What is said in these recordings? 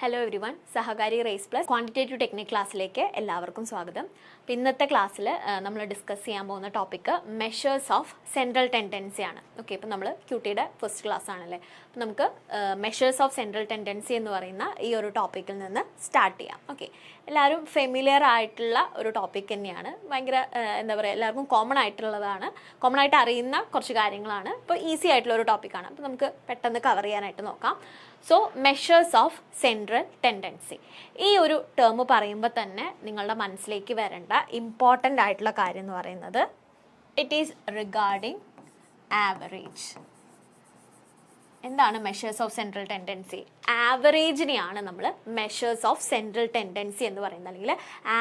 Hello everyone, Sahakari race plus quantitative technique ക്ലാസ്സിലേക്ക് എല്ലാവർക്കും സ്വാഗതം. അപ്പോൾ ഇന്നത്തെ ക്ലാസ്സിൽ നമ്മൾ ഡിസ്കസ് ചെയ്യാൻ പോകുന്ന topic measures of central tendency ആണ്. ഓക്കെ, ഇപ്പോൾ നമ്മൾ ക്യൂട്ടിയുടെ ഫസ്റ്റ് ക്ലാസ് ആണല്ലേ. അപ്പോൾ നമുക്ക് മെഷേഴ്സ് ഓഫ് സെൻട്രൽ ടെൻഡൻസി എന്ന് പറയുന്ന ഈ ഒരു ടോപ്പിക്കിൽ നിന്ന് സ്റ്റാർട്ട് ചെയ്യാം. ഓക്കെ, എല്ലാവരും ഫെമിലിയർ ആയിട്ടുള്ള ഒരു ടോപ്പിക് തന്നെയാണ്. ഭയങ്കര എന്താ പറയുക, എല്ലാവർക്കും കോമൺ ആയിട്ട് അറിയുന്ന കുറച്ച് കാര്യങ്ങളാണ്. അപ്പോൾ ഈസി ആയിട്ടുള്ള ഒരു ടോപ്പിക്കാണ്. അപ്പോൾ നമുക്ക് പെട്ടെന്ന് കവർ ചെയ്യാനായിട്ട് നോക്കാം. So measures of central tendency, ഈ ഒരു ടേം പറയുമ്പോൾ തന്നെ നിങ്ങളുടെ മനസ്സിലേക്ക് വരേണ്ട ഇമ്പോർട്ടൻ്റ് ആയിട്ടുള്ള കാര്യം എന്ന് പറയുന്നത് ഇറ്റ് ഈസ് റിഗാർഡിങ് ആവറേജ്. എന്താണ് മെഷേഴ്സ് ഓഫ് സെൻട്രൽ ടെൻഡൻസി? ആവറേജിനെയാണ് നമ്മൾ മെഷേഴ്സ് ഓഫ് സെൻട്രൽ ടെൻഡൻസി എന്ന് പറയുന്നത്, അല്ലെങ്കിൽ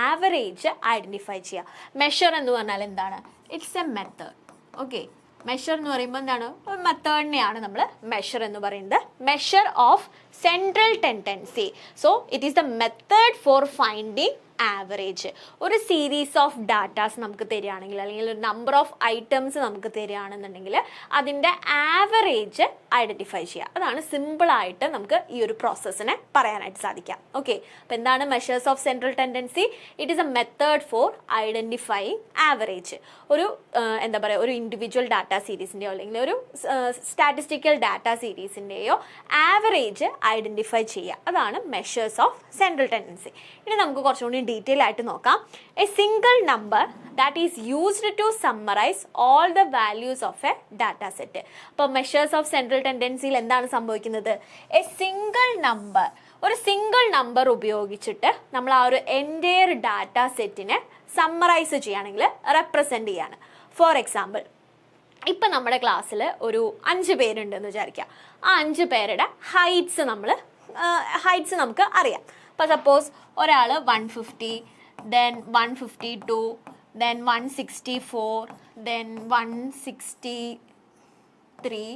ആവറേജ് ഐഡൻറ്റിഫൈ ചെയ്യുക. മെഷർ എന്ന് പറഞ്ഞാൽ എന്താണ്? It's A method. Okay, measure എന്ന് പറയുമ്പോൾ എന്താണ്? ഒരു മെത്തേഡിനെയാണ് നമ്മൾ മെഷർ എന്ന് പറയുന്നത്. Measure of central tendency. So it is the method for finding average. ഒരു സീരീസ് ഓഫ് ഡാറ്റാസ് നമുക്ക് തരികയാണെങ്കിൽ, അല്ലെങ്കിൽ ഒരു നമ്പർ ഓഫ് ഐറ്റംസ് നമുക്ക് തരികയാണെന്നുണ്ടെങ്കിൽ അതിൻ്റെ ആവറേജ് ഐഡൻറ്റിഫൈ ചെയ്യുക. അതാണ് സിമ്പിളായിട്ട് നമുക്ക് ഈ ഒരു പ്രോസസ്സിനെ പറയാനായിട്ട് സാധിക്കാം. ഓക്കെ, അപ്പോൾ എന്താണ് measures of central tendency? It is A method for identifying average. ഒരു എന്താ പറയുക, ഒരു ഇൻഡിവിജ്വൽ ഡാറ്റ സീരീസിൻ്റെയോ അല്ലെങ്കിൽ ഒരു സ്റ്റാറ്റിസ്റ്റിക്കൽ ഡാറ്റ സീരീസിൻ്റെയോ ആവറേജ് ഐഡൻറ്റിഫൈ ചെയ്യുക. അതാണ് മെഷേഴ്സ് ഓഫ് സെൻട്രൽ ടെൻഡൻസി. ഇനി നമുക്ക് കുറച്ചുകൂടി ഡീറ്റെയിൽ ആയിട്ട് നോക്കാം. A single number that is used to summarise all the values of a data set. അപ്പോൾ മെഷേഴ്സ് ഓഫ് സെൻട്രൽ ടെൻഡൻസിയിൽ എന്താണ് സംഭവിക്കുന്നത്? എ സിംഗിൾ നമ്പർ, ഒരു സിംഗിൾ നമ്പർ ഉപയോഗിച്ചിട്ട് നമ്മൾ ആ ഒരു എൻറ്റയർ ഡാറ്റ സെറ്റിനെ സമ്മറൈസ് ചെയ്യുകയാണെങ്കിൽ റെപ്രസെൻറ്റ് ചെയ്യാണ്. ഫോർ എക്സാമ്പിൾ, ഇപ്പം നമ്മുടെ ക്ലാസ്സിൽ ഒരു 5 പേരുണ്ടെന്ന് വിചാരിക്കുക. ആ 5 പേരുടെ ഹൈറ്റ്സ് നമുക്ക് അറിയാം. അപ്പോൾ സപ്പോസ് ഒരാൾ 150, ദെൻ 152, ദെൻ 164, ദെൻ 163,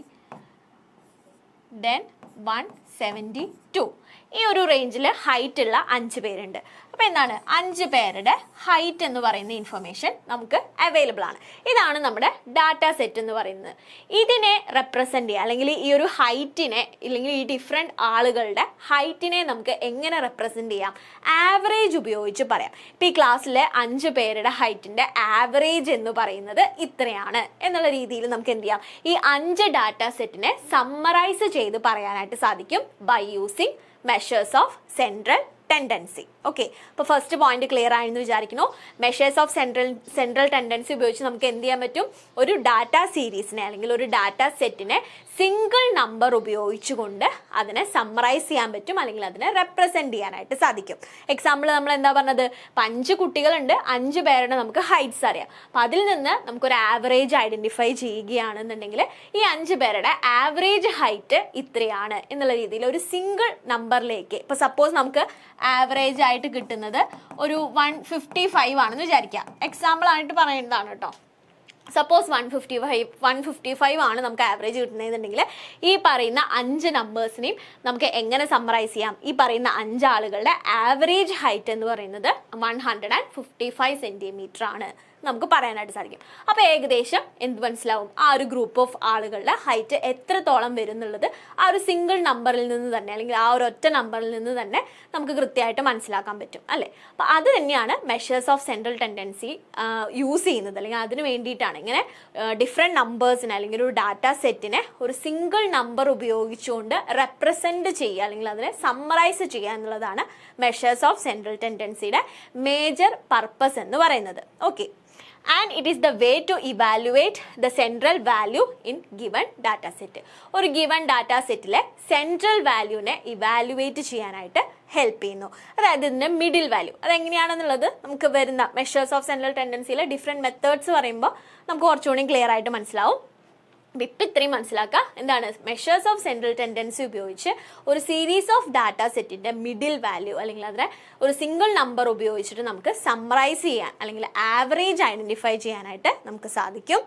ദെൻ 172. ഈ ഒരു റേഞ്ചിൽ ഹൈറ്റ് ഉള്ള 5 പേരുണ്ട്. അപ്പോൾ എന്താണ്? 5 പേരുടെ ഹൈറ്റ് എന്ന് പറയുന്ന ഇൻഫർമേഷൻ നമുക്ക് അവൈലബിൾ ആണ്. ഇതാണ് നമ്മുടെ ഡാറ്റ സെറ്റ് എന്ന് പറയുന്നത്. ഇതിനെ റെപ്രസെൻ്റ് ചെയ്യുക, അല്ലെങ്കിൽ ഈ ഒരു ഹൈറ്റിനെ, അല്ലെങ്കിൽ ഈ ഡിഫറെൻറ്റ് ആളുകളുടെ ഹൈറ്റിനെ നമുക്ക് എങ്ങനെ റെപ്രസെൻ്റ് ചെയ്യാം? ആവറേജ് ഉപയോഗിച്ച് പറയാം. ഇപ്പോൾ ഈ ക്ലാസ്സിലെ 5 പേരുടെ ഹൈറ്റിൻ്റെ ആവറേജ് എന്ന് പറയുന്നത് ഇത്രയാണ് എന്നുള്ള രീതിയിൽ നമുക്ക് എന്ത് ചെയ്യാം? ഈ 5 ഡാറ്റ സെറ്റിനെ സമ്മറൈസ് ചെയ്ത് പറയാനായിട്ട് സാധിക്കും by using measures of central tendency. Okay, അപ്പോൾ ഫസ്റ്റ് പോയിന്റ് ക്ലിയർ ആയെന്ന് വിചാരിക്കുന്നു. മെഷേഴ്സ് ഓഫ് സെൻട്രൽ ടെൻഡൻസി ഉപയോഗിച്ച് നമുക്ക് എന്ത് ചെയ്യാൻ പറ്റും? ഒരു ഡാറ്റ സീരീസിനെ അല്ലെങ്കിൽ ഒരു ഡാറ്റ സെറ്റിനെ സിംഗിൾ നമ്പർ ഉപയോഗിച്ചുകൊണ്ട് അതിനെ സമ്മറൈസ് ചെയ്യാൻ പറ്റും, അല്ലെങ്കിൽ അതിനെ റെപ്രസെൻറ്റ് ചെയ്യാനായിട്ട് സാധിക്കും. എക്സാമ്പിൾ നമ്മൾ എന്താ പറഞ്ഞത്? 5 കുട്ടികളുണ്ട്, 5 പേരുടെ നമുക്ക് ഹൈറ്റ്സ് അറിയാം. അപ്പം അതിൽ നിന്ന് നമുക്കൊരു ആവറേജ് ഐഡൻറ്റിഫൈ ചെയ്യുകയാണെന്നുണ്ടെങ്കിൽ ഈ 5 പേരുടെ ആവറേജ് ഹൈറ്റ് ഇത്രയാണ് എന്നുള്ള രീതിയിൽ ഒരു സിംഗിൾ നമ്പറിലേക്ക്, ഇപ്പോൾ സപ്പോസ് നമുക്ക് ആവറേജ് ആയിട്ട് കിട്ടുന്നത് ഒരു 155 ആണെന്ന് വിചാരിക്കാം. എക്സാമ്പിൾ ആയിട്ട് പറയുന്നതാണ് കേട്ടോ. സപ്പോസ് 155 ആണ് നമുക്ക് ആവറേജ് കിട്ടുന്നതെന്നുണ്ടെങ്കിൽ ഈ പറയുന്ന 5 നമ്പേഴ്സിനെയും നമുക്ക് എങ്ങനെ സമ്മറൈസ് ചെയ്യാം? ഈ പറയുന്ന 5 ആളുകളുടെ ആവറേജ് ഹൈറ്റ് എന്ന് പറയുന്നത് 155 സെൻറ്റിമീറ്റർ ആണ് നമുക്ക് പറയാനായിട്ട് സാധിക്കും. അപ്പോൾ ഏകദേശം എന്ത് മനസ്സിലാവും? ആ ഒരു ഗ്രൂപ്പ് ഓഫ് ആളുകളുടെ ഹൈറ്റ് എത്രത്തോളം വരും എന്നുള്ളത് ആ ഒരു സിംഗിൾ നമ്പറിൽ നിന്ന് തന്നെ, അല്ലെങ്കിൽ ആ ഒരു ഒറ്റ നമ്പറിൽ നിന്ന് തന്നെ നമുക്ക് കൃത്യമായിട്ട് മനസ്സിലാക്കാൻ പറ്റും അല്ലേ? അപ്പോൾ അത് തന്നെയാണ് measures of central tendency use ചെയ്യുന്നത്, അല്ലെങ്കിൽ അതിന് വേണ്ടിയിട്ടാണ് ഇങ്ങനെ ഡിഫറെൻറ്റ് നമ്പേഴ്സിനെ അല്ലെങ്കിൽ ഒരു ഡാറ്റ സെറ്റിനെ ഒരു സിംഗിൾ നമ്പർ ഉപയോഗിച്ചുകൊണ്ട് റെപ്രസെൻറ്റ് ചെയ്യുക, അല്ലെങ്കിൽ അതിനെ സമ്മറൈസ് ചെയ്യുക എന്നുള്ളതാണ് മെഷേഴ്സ് ഓഫ് സെൻട്രൽ ടെൻഡൻസിയുടെ മേജർ പർപ്പസ് എന്ന് പറയുന്നത്. Okay, and it is the way to evaluate the central value in given data set. ഒരു given data സെറ്റിലെ സെൻട്രൽ വാല്യൂവിനെ ഇവാലുവേറ്റ് ചെയ്യാനായിട്ട് ഹെൽപ്പ് ചെയ്യുന്നു. അതായത് ഇതിൻ്റെ മിഡിൽ വാല്യൂ അതെങ്ങനെയാണെന്നുള്ളത് നമുക്ക് വരുന്ന മെഷേഴ്സ് ഓഫ് സെൻട്രൽ ടെൻഡൻസിയിലെ ഡിഫറെൻറ്റ് മെത്തേഡ്സ് പറയുമ്പോൾ നമുക്ക് കുറച്ചുകൂടി ക്ലിയർ ആയിട്ട് മനസ്സിലാവും. ഇപ്പം ഇത്രയും മനസ്സിലാക്കുക. എന്താണ് മെഷേഴ്സ് ഓഫ് സെൻട്രൽ ടെൻഡൻസി ഉപയോഗിച്ച് ഒരു സീരീസ് ഓഫ് ഡാറ്റ സെറ്റിൻ്റെ മിഡിൽ വാല്യൂ, അല്ലെങ്കിൽ അതിനെ ഒരു സിംഗിൾ നമ്പർ ഉപയോഗിച്ചിട്ട് നമുക്ക് സമ്മറൈസ് ചെയ്യാൻ, അല്ലെങ്കിൽ ആവറേജ് ഐഡൻറ്റിഫൈ ചെയ്യാനായിട്ട് നമുക്ക് സാധിക്കും.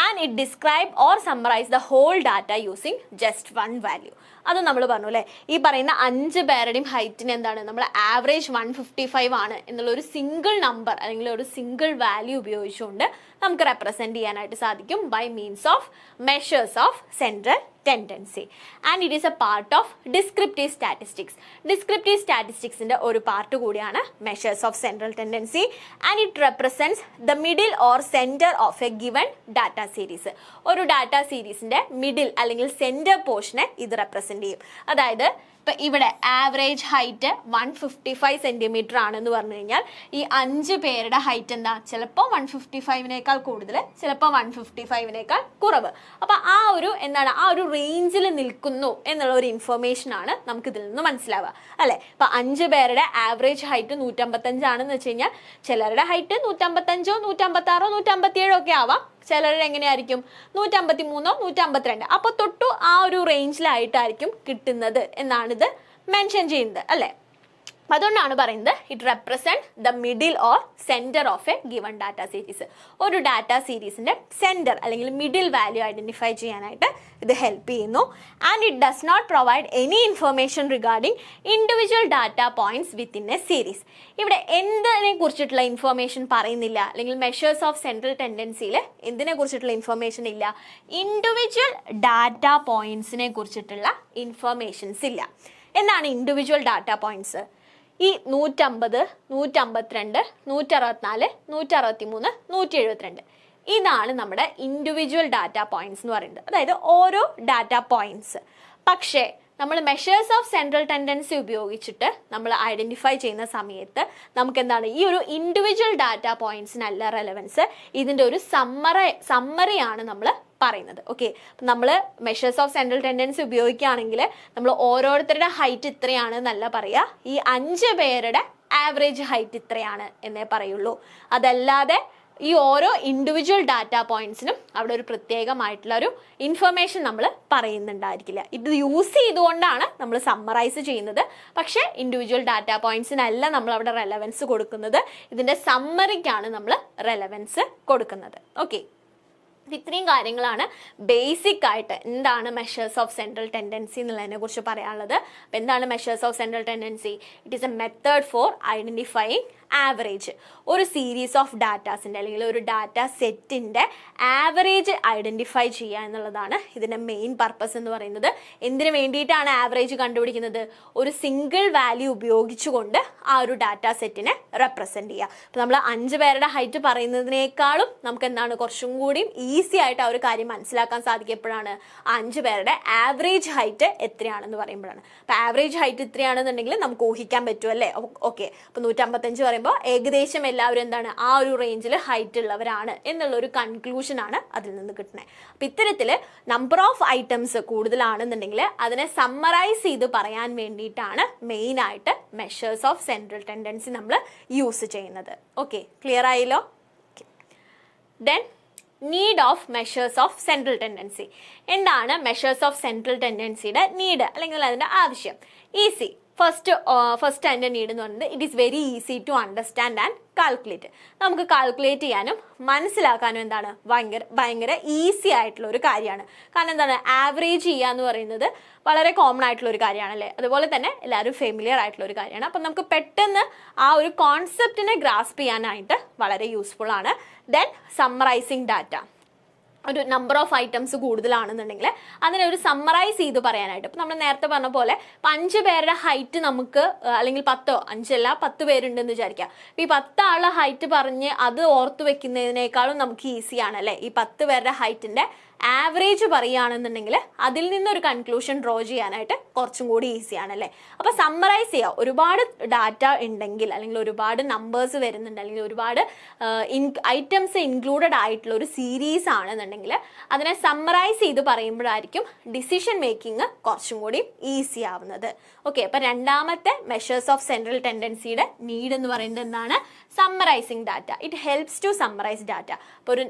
And it describe or summarise the whole data using just 1 value. അത് നമ്മൾ പറഞ്ഞു അല്ലേ, ഈ പറയുന്ന 5 പേരുടെയും ഹൈറ്റിന് എന്താണ്, നമ്മൾ ആവറേജ് 155 ആണ് എന്നുള്ള ഒരു സിംഗിൾ നമ്പർ അല്ലെങ്കിൽ ഒരു സിംഗിൾ വാല്യൂ ഉപയോഗിച്ചുകൊണ്ട് നമുക്ക് റെപ്രസെൻറ്റ് ചെയ്യാനായിട്ട് സാധിക്കും by means of measures of central tendency and it is a part of descriptive statistics. Descriptive statistics ന്റെ ഒരു പാർട്ട് കൂടിയാണ് measures of central tendency and it represents the middle or center of a given data series. ഒരു data സീരീസിന്റെ middle അല്ലെങ്കിൽ centre പോർഷനെ ഇത് represent ചെയ്യും. അതായത് ഇപ്പം ഇവിടെ ആവറേജ് ഹൈറ്റ് 155 സെൻറ്റിമീറ്റർ ആണെന്ന് പറഞ്ഞു കഴിഞ്ഞാൽ ഈ 5 പേരുടെ ഹൈറ്റ് എന്താ, ചിലപ്പോൾ 155-നേക്കാൾ കൂടുതൽ, ചിലപ്പോൾ 155-നേക്കാൾ കുറവ്. അപ്പം ആ ഒരു എന്താണ്, ആ ഒരു റേഞ്ചിൽ നിൽക്കുന്നു എന്നുള്ള ഒരു ഇൻഫർമേഷൻ ആണ് നമുക്ക് ഇതിൽ നിന്ന് മനസ്സിലാവുക അല്ലേ. ഇപ്പം 5 പേരുടെ ആവറേജ് ഹൈറ്റ് 155 ആണെന്ന് വെച്ച് കഴിഞ്ഞാൽ ചിലരുടെ ഹൈറ്റ് 155, 156, 157 ഒക്കെ ആവാം. ചിലരുടെ എങ്ങനെയായിരിക്കും 153, 152. അപ്പോൾ തൊട്ടു ആ ഒരു റേഞ്ചിലായിട്ടായിരിക്കും കിട്ടുന്നത് എന്നാണിത് മെൻഷൻ ചെയ്യുന്നത് അല്ലേ. അതുകൊണ്ടാണ് പറയുന്നത് it represent the middle or centre of a given data series. ഒരു ഡാറ്റ സീരീസിന്റെ സെന്റർ അല്ലെങ്കിൽ മിഡിൽ വാല്യൂ ഐഡന്റിഫൈ ചെയ്യാനായിട്ട് ഇത് ഹെൽപ്പ് ചെയ്യുന്നു. And it does not provide any information regarding individual data points within a series. ഇവിടെ എന്തിനെ കുറിച്ചിട്ടുള്ള information പറയുന്നില്ല, അല്ലെങ്കിൽ മെഷേഴ്സ് ഓഫ് സെൻട്രൽ ടെൻഡൻസിയിൽ എന്തിനെ കുറിച്ചിട്ടുള്ള ഇൻഫർമേഷൻ ഇല്ല, ഇൻഡിവിജ്വൽ ഡാറ്റ പോയിന്റ്സിനെ കുറിച്ചിട്ടുള്ള ഇൻഫർമേഷൻസ് ഇല്ല. എന്താണ് ഇൻഡിവിജ്വൽ ഡാറ്റ പോയിന്റ്സ്? ഈ 150, 152, 164, 163, 172 ഇതാണ് നമ്മുടെ ഇൻഡിവിജ്വൽ ഡാറ്റ പോയിന്റ്സ് എന്ന് പറയുന്നത്. അതായത് ഓരോ ഡാറ്റ പോയിന്റ്സ്. പക്ഷേ നമ്മൾ മെഷേഴ്സ് ഓഫ് സെൻട്രൽ ടെൻഡൻസി ഉപയോഗിച്ചിട്ട് നമ്മൾ ഐഡന്റിഫൈ ചെയ്യുന്ന സമയത്ത് നമുക്ക് എന്താണ്, ഈ ഒരു ഇൻഡിവിജ്വൽ ഡാറ്റ പോയിന്റ്സിനല്ല റെലവൻസ്, ഇതിൻ്റെ ഒരു സമ്മറിയാണ് നമ്മൾ പറയുന്നത്. ഓക്കെ, നമ്മൾ മെഷേഴ്സ് ഓഫ് സെൻട്രൽ ടെൻഡൻസി ഉപയോഗിക്കുകയാണെങ്കിൽ നമ്മൾ ഓരോരുത്തരുടെ ഹൈറ്റ് ഇത്രയാണ് എന്നല്ല പറയുക, ഈ 5 പേരുടെ ആവറേജ് ഹൈറ്റ് ഇത്രയാണ് എന്നേ പറയുള്ളൂ. അതല്ലാതെ ഈ ഓരോ ഇൻഡിവിജ്വൽ ഡാറ്റ പോയിന്റ്സിനും അവിടെ ഒരു പ്രത്യേകമായിട്ടുള്ള ഒരു ഇൻഫർമേഷൻ നമ്മൾ പറയുന്നുണ്ടായിരിക്കില്ല. ഇത് യൂസ് ചെയ്തുകൊണ്ടാണ് നമ്മൾ സമ്മറൈസ് ചെയ്യുന്നത്. പക്ഷേ ഇൻഡിവിജ്വൽ ഡാറ്റ പോയിന്റ്സിനല്ല നമ്മൾ അവിടെ റെലവൻസ് കൊടുക്കുന്നത്, ഇതിൻ്റെ സമ്മറിക്കാണ് നമ്മൾ റെലവൻസ് കൊടുക്കുന്നത്. ഓക്കെ, ഇത്രയും കാര്യങ്ങളാണ് ബേസിക് ആയിട്ട് എന്താണ് മെഷേഴ്സ് ഓഫ് സെൻട്രൽ ടെൻഡൻസി എന്നുള്ളതിനെ കുറിച്ച് പറയാനുള്ളത്. അപ്പോൾ എന്താണ് measures of central tendency? It is A method for identifying average. ഒരു സീരീസ് ഓഫ് ഡാറ്റാസിൻ്റെ അല്ലെങ്കിൽ ഒരു ഡാറ്റ സെറ്റിൻ്റെ ആവറേജ് ഐഡൻറ്റിഫൈ ചെയ്യുക എന്നുള്ളതാണ് ഇതിൻ്റെ മെയിൻ പർപ്പസ് എന്ന് പറയുന്നത്. എന്തിനു വേണ്ടിയിട്ടാണ് ആവറേജ് കണ്ടുപിടിക്കുന്നത്? ഒരു സിംഗിൾ വാല്യൂ ഉപയോഗിച്ചുകൊണ്ട് ആ ഒരു ഡാറ്റ സെറ്റിനെ റെപ്രസെൻറ്റ് ചെയ്യുക. അപ്പോൾ നമ്മൾ 5 പേരുടെ ഹൈറ്റ് പറയുന്നതിനേക്കാളും നമുക്ക് എന്താണ് കുറച്ചും കൂടിയും ഈസി ആയിട്ട് ആ ഒരു കാര്യം മനസ്സിലാക്കാൻ സാധിക്കപ്പോഴാണ് 5 പേരുടെ ആവറേജ് ഹൈറ്റ് എത്രയാണെന്ന് പറയുമ്പോഴാണ്. അപ്പോൾ ആവറേജ് ഹൈറ്റ് ഇത്രയാണെന്നുണ്ടെങ്കിൽ നമുക്ക് ഊഹിക്കാൻ പറ്റുമല്ലേ. ഓക്കെ, അപ്പോൾ 155 പറയുമ്പോൾ ഏകദേശം എല്ലാവരും എന്താണ് ആ ഒരു റേഞ്ചിൽ ഹൈറ്റ് ഉള്ളവരാണ് എന്നുള്ള ഒരു കൺക്ലൂഷനാണ് അതിൽ നിന്ന് കിട്ടുന്നത്. അപ്പം ഇത്തരത്തിൽ നമ്പർ ഓഫ് ഐറ്റംസ് കൂടുതലാണെന്നുണ്ടെങ്കിൽ അതിനെ സമ്മറൈസ് ചെയ്ത് പറയാൻ വേണ്ടിയിട്ടാണ് മെയിനായിട്ട് മെഷേഴ്സ് ഓഫ് സെൻട്രൽ ടെൻഡൻസി നമ്മൾ യൂസ് ചെയ്യുന്നത്. ഓക്കെ, ക്ലിയർ ആയല്ലോ? Then need of measures of central tendency. എന്താണ് മെഷേഴ്സ് ഓഫ് സെൻട്രൽ ടെൻഡൻസിയുടെ നീഡ് അല്ലെങ്കിൽ അതിൻ്റെ ആവശ്യം? ഈസി. ഫസ്റ്റ് അതിൻ്റെ നീഡ് എന്ന് പറയുന്നത് it is very easy to understand and calculate. നമുക്ക് കാൽക്കുലേറ്റ് ചെയ്യാനും മനസ്സിലാക്കാനും എന്താണ് ഭയങ്കര ഈസി ആയിട്ടുള്ള ഒരു കാര്യമാണ്. കാരണം എന്താണ്, ആവറേജ് ചെയ്യുക എന്ന് പറയുന്നത് വളരെ കോമൺ ആയിട്ടുള്ള ഒരു കാര്യമാണല്ലേ. അതുപോലെ തന്നെ എല്ലാവരും ഫെമിലിയർ ആയിട്ടുള്ള ഒരു കാര്യമാണ്. അപ്പം നമുക്ക് പെട്ടെന്ന് ആ ഒരു കോൺസെപ്റ്റിനെ ഗ്രാസ്പ് ചെയ്യാനായിട്ട് വളരെ യൂസ്ഫുൾ ആണ്. Then summarising data. ഒരു നമ്പർ ഓഫ് ഐറ്റംസ് കൂടുതലാണെന്നുണ്ടെങ്കിൽ അതിനെ ഒരു സമ്മറൈസ് ചെയ്ത് പറയാനായിട്ട്. ഇപ്പം നമ്മൾ നേരത്തെ പറഞ്ഞ പോലെ 5 പേരുടെ ഹൈറ്റ് നമുക്ക് അല്ലെങ്കിൽ 10, 10 പേരുണ്ടെന്ന് വിചാരിക്കാം. ഈ 10 ആളുടെ ഹൈറ്റ് പറഞ്ഞ് അത് ഓർത്ത് വെക്കുന്നതിനേക്കാളും നമുക്ക് ഈസിയാണ് അല്ലേ ഈ 10 പേരുടെ ഹൈറ്റിൻ്റെ ആവറേജ് പറയുകയാണെന്നുണ്ടെങ്കിൽ അതിൽ നിന്നൊരു കൺക്ലൂഷൻ ഡ്രോ ചെയ്യാനായിട്ട് കുറച്ചും കൂടി ഈസിയാണ് അല്ലേ. അപ്പോൾ സമ്മറൈസ് ചെയ്യുക, ഒരുപാട് ഡാറ്റ ഉണ്ടെങ്കിൽ അല്ലെങ്കിൽ ഒരുപാട് നമ്പേഴ്സ് വരുന്നുണ്ട് അല്ലെങ്കിൽ ഒരുപാട് ഐറ്റംസ് ഇൻക്ലൂഡഡ് ആയിട്ടുള്ള ഒരു സീരീസ് ആണെന്നുണ്ടെങ്കിൽ അതിനെ സമ്മറൈസ് ചെയ്ത് പറയുമ്പോഴായിരിക്കും ഡിസിഷൻ മേക്കിംഗ് കുറച്ചും കൂടി ഈസി ആവുന്നത്. ഓക്കെ, അപ്പോൾ രണ്ടാമത്തെ മെഷേഴ്സ് ഓഫ് സെൻട്രൽ ടെൻഡൻസിയുടെ നീഡ് എന്ന് പറയുന്നത് എന്താണ്? Summarising data. It helps to summarise data. അപ്പോൾ ഒരു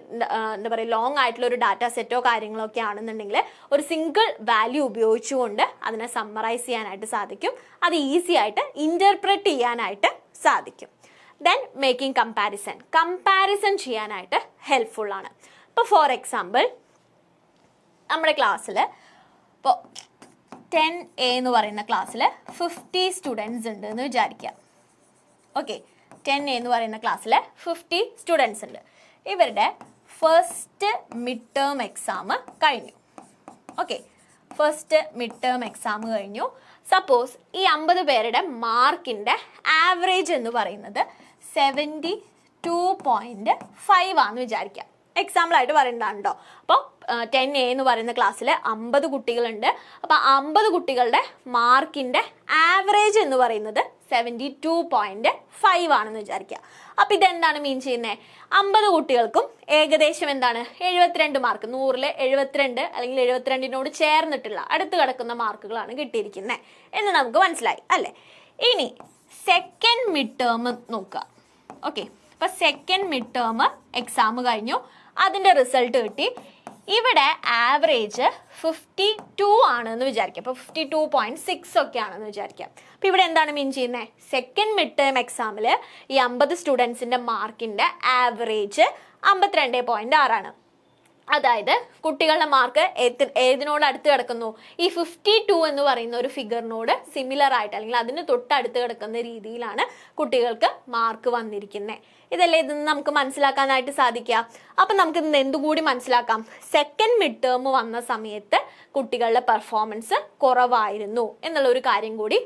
എന്താ പറയുക ലോങ് ആയിട്ടുള്ള ഒരു ഡാറ്റ സെറ്റോ കാര്യങ്ങളോ ഒക്കെ ആണെന്നുണ്ടെങ്കിൽ ഒരു സിംഗിൾ വാല്യൂ ഉപയോഗിച്ചുകൊണ്ട് അതിനെ സമ്മറൈസ് ചെയ്യാനായിട്ട് സാധിക്കും. അത് ഈസി ആയിട്ട് ഇൻ്റർപ്രറ്റ് ചെയ്യാനായിട്ട് സാധിക്കും. ദെൻ മേക്കിംഗ് കമ്പാരിസൺ ചെയ്യാനായിട്ട് ഹെൽപ്ഫുൾ ആണ്. ഇപ്പോൾ ഫോർ എക്സാമ്പിൾ നമ്മുടെ ക്ലാസ്സിൽ ഇപ്പോൾ 10A എന്ന് പറയുന്ന ക്ലാസ്സിൽ 50 സ്റ്റുഡൻസ് ഉണ്ട് എന്ന് വിചാരിക്കുക. ഓക്കെ, 10A എന്ന് പറയുന്ന ക്ലാസ്സിൽ 50 സ്റ്റുഡൻസ് ഉണ്ട്. ഇവരുടെ ഫസ്റ്റ് മിഡ് ടേം എക്സാം കഴിഞ്ഞു. Okay, first mid term exam കഴിഞ്ഞു. സപ്പോസ് ഈ 50 പേരുടെ മാർക്കിൻ്റെ ആവറേജ് എന്ന് പറയുന്നത് 72.5 ആണെന്ന് വിചാരിക്കാം. എക്സാമ്പിളായിട്ട് പറയുന്നതാണ് കേട്ടോ. അപ്പോൾ 10A എന്ന് പറയുന്ന ക്ലാസ്സിൽ 50 കുട്ടികളുണ്ട്. അപ്പോൾ 50 കുട്ടികളുടെ മാർക്കിൻ്റെ ആവറേജ് എന്ന് പറയുന്നത് 72.5 ആണെന്ന് വിചാരിക്കുക. അപ്പം ഇതെന്താണ് മീൻ ചെയ്യുന്നത്? 50 കുട്ടികൾക്കും ഏകദേശം എന്താണ് 72 മാർക്ക്, 100-ൽ 72 അല്ലെങ്കിൽ 72നോട് ചേർന്നിട്ടുള്ള അടുത്ത് കിടക്കുന്ന മാർക്കുകളാണ് കിട്ടിയിരിക്കുന്നത് എന്ന് നമുക്ക് മനസ്സിലായി അല്ലേ? ഇനി സെക്കൻഡ് മിഡ് ടേം നോക്കുക. ഓക്കെ, അപ്പോൾ സെക്കൻഡ് മിഡ് ടേം എക്സാം കഴിഞ്ഞു, അതിൻ്റെ റിസൾട്ട് കിട്ടി. ഇവിടെ ആവറേജ് 52 ആണെന്ന് വിചാരിക്കുക. അപ്പോൾ 52.6 ഒക്കെ ആണെന്ന് വിചാരിക്കാം. അപ്പോൾ ഇവിടെ എന്താണ് മീൻ ചെയ്യുന്നത്? സെക്കൻഡ് മിഡ് ടേം എക്സാമിൽ ഈ 50 സ്റ്റുഡൻസിൻ്റെ മാർക്കിൻ്റെ ആവറേജ് 52.6 ആണ്. അതായത് കുട്ടികളുടെ മാർക്ക് ഏതിനോട് അടുത്ത് കിടക്കുന്നു? ഈ 52 എന്ന് പറയുന്ന ഒരു ഫിഗറിനോട് സിമിലർ ആയിട്ട് അല്ലെങ്കിൽ അതിന് തൊട്ടടുത്ത് കിടക്കുന്ന രീതിയിലാണ് കുട്ടികൾക്ക് മാർക്ക് വന്നിരിക്കുന്നത്. ഇതല്ലേ ഇതെന്ന് നമുക്ക് മനസ്സിലാക്കാനായിട്ട് സാധിക്കുക. അപ്പം നമുക്ക് ഇന്ന് എന്തുകൂടി മനസ്സിലാക്കാം? സെക്കൻഡ് മിഡ് ടേം വന്ന സമയത്ത് കുട്ടികളുടെ പെർഫോമൻസ് കുറവായിരുന്നു എന്നുള്ള ഒരു കാര്യം കൂടി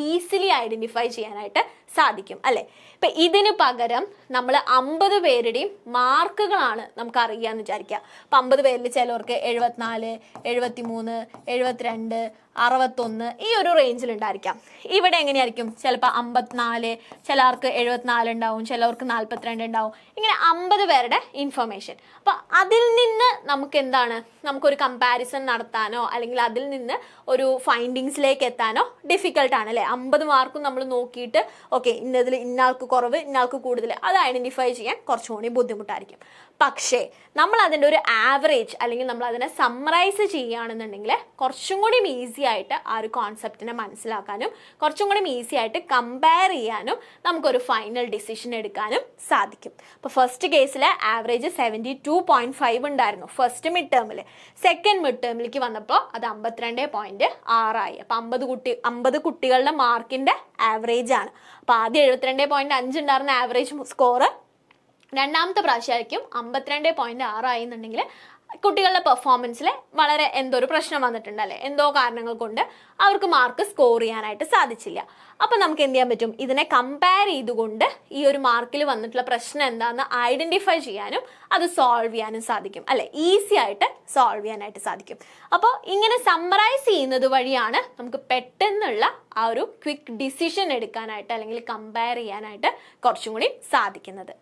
ഈസിലി ഐഡൻറ്റിഫൈ ചെയ്യാനായിട്ട് സാധിക്കും അല്ലേ? ഇപ്പം ഇതിന് പകരം നമ്മൾ 50 പേരുടെയും മാർക്കുകളാണ് നമുക്ക് അറിയാമെന്ന് വിചാരിക്കുക. അപ്പം 50 പേരിൽ ചിലവർക്ക് 74, 73, 72, 61 ഈ ഒരു റേഞ്ചിലുണ്ടായിരിക്കാം. ഇവിടെ എങ്ങനെയായിരിക്കും? ചിലപ്പോൾ 54, ചിലർക്ക് 74 ഉണ്ടാവും, ചിലവർക്ക് 42 ഉണ്ടാവും. ഇങ്ങനെ 50 പേരുടെ ഇൻഫർമേഷൻ. അപ്പോൾ അതിൽ നിന്ന് നമുക്ക് എന്താണ്, നമുക്കൊരു കമ്പാരിസൺ നടത്താനോ അല്ലെങ്കിൽ അതിൽ നിന്ന് ഒരു ഫൈൻഡിങ്സിലേക്ക് എത്താനോ ഡിഫിക്കൽട്ടാണ് അല്ലേ? 50 മാർക്കും നമ്മൾ നോക്കിയിട്ട് ഓക്കെ ഇന്നതിൽ ഇന്നാൾക്ക് കുറവ് ഇന്നാൾക്ക് കൂടുതൽ അത് ഐഡൻറ്റിഫൈ ചെയ്യാൻ കുറച്ചുകൂടി ബുദ്ധിമുട്ടായിരിക്കും. പക്ഷേ നമ്മൾ അതിൻ്റെ ഒരു ആവറേജ് അല്ലെങ്കിൽ നമ്മൾ അതിനെ സമ്മറൈസ് ചെയ്യുകയാണെന്നുണ്ടെങ്കിൽ കുറച്ചും കൂടി ഈസി ആയിട്ട് ആ ഒരു കോൺസെപ്റ്റിനെ മനസ്സിലാക്കാനും കുറച്ചും കൂടി ഈസി ആയിട്ട് കമ്പയർ ചെയ്യാനും നമുക്കൊരു ഫൈനൽ ഡിസിഷൻ എടുക്കാനും സാധിക്കും. അപ്പോൾ ഫസ്റ്റ് കേസിൽ ആവറേജ് 72.5 ഉണ്ടായിരുന്നു ഫസ്റ്റ് മിഡ് ടേമിൽ. സെക്കൻഡ് മിഡ് ടേമിലേക്ക് വന്നപ്പോൾ അത് 52.6 ആയി. അപ്പോൾ 50 കുട്ടികളുടെ മാർക്കിൻ്റെ ആവറേജ് ആണ്. അപ്പോൾ ആദ്യം 72.5 ഉണ്ടായിരുന്ന ആവറേജ് സ്കോറ് രണ്ടാമത്തെ പ്രാവശ്യമായിരിക്കും 52.6 ആയി എന്നുണ്ടെങ്കിൽ കുട്ടികളുടെ പെർഫോമൻസിൽ വളരെ എന്തോ ഒരു പ്രശ്നം വന്നിട്ടുണ്ട് അല്ലേ? എന്തോ കാരണങ്ങൾ കൊണ്ട് അവർക്ക് മാർക്ക് സ്കോർ ചെയ്യാനായിട്ട് സാധിച്ചില്ല. അപ്പം നമുക്ക് എന്ത് ചെയ്യാൻ പറ്റും? ഇതിനെ കമ്പയർ ചെയ്തുകൊണ്ട് ഈ ഒരു മാർക്കിൽ വന്നിട്ടുള്ള പ്രശ്നം എന്താണെന്ന് ഐഡൻറ്റിഫൈ ചെയ്യാനും അത് സോൾവ് ചെയ്യാനും സാധിക്കും അല്ലേ? ഈസി ആയിട്ട് സോൾവ് ചെയ്യാനായിട്ട് സാധിക്കും. അപ്പോൾ ഇങ്ങനെ സമ്മറൈസ് ചെയ്യുന്നത് വഴിയാണ് നമുക്ക് പെട്ടെന്നുള്ള ആ ഒരു ക്വിക്ക് ഡിസിഷൻ എടുക്കാനായിട്ട് അല്ലെങ്കിൽ കമ്പയർ ചെയ്യാനായിട്ട് കുറച്ചും കൂടി സാധിക്കുന്നത്.